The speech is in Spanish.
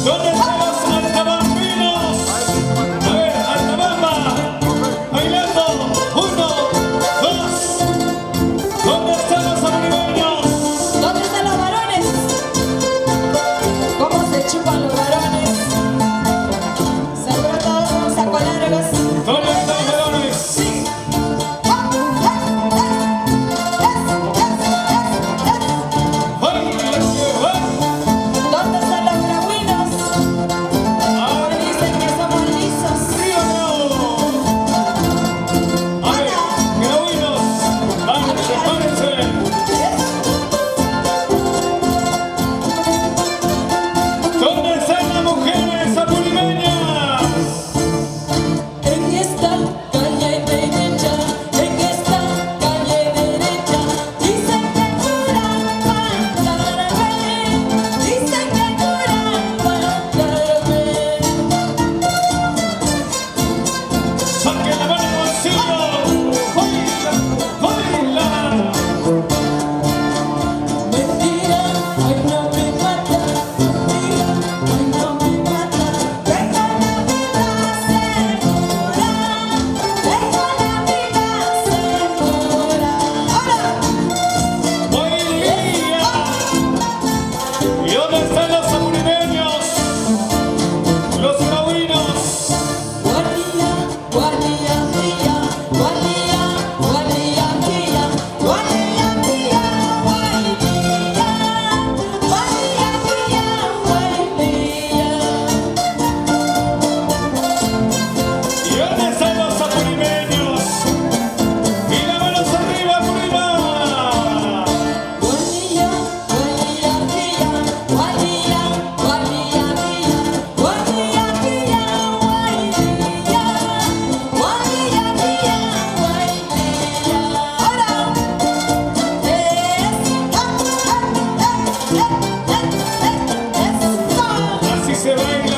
¿Dónde están los altabambinos? A ver, altabamba, bailando, 1, 2. ¿Dónde están los apurimeños? ¿Dónde están los varones? ¿Cómo se chupan los varones? Seguro todos son sacos largos. ¿Dónde están los varones? Sí. ¡Baila que va! ¿Dónde están los brahuinos? Me dicen que somos lisos. ¡Arriba, bravo! A ver, grabuinos, párense, párense. ¿Dónde están las mujeres apurimeñas? En esta calle derecha, en esta calle derecha, dicen que curan matarme, dicen que curan matarme. ¡Saquen la mano al bolsillo! ¡Baila, baila! Mentira, ay no me mata, mentira, ay no me mata, tengo la vida segura, tengo la vida segura. ¡Ahora! ¡Bailía! ¿Y dónde están los apurimeños? Los grabuinos. Guardia, guardia mía, guardia, guardia mía, guardia mía, guardia, guardia mía, guardia. ¿Y dónde están los apurimeños? ¡Y las manos arriba, Apurima! Guardia, guardia mía, guardia, guardia mía, guardia mía, guardia, guardia mía, guardia. Ahora eso. Así se baila,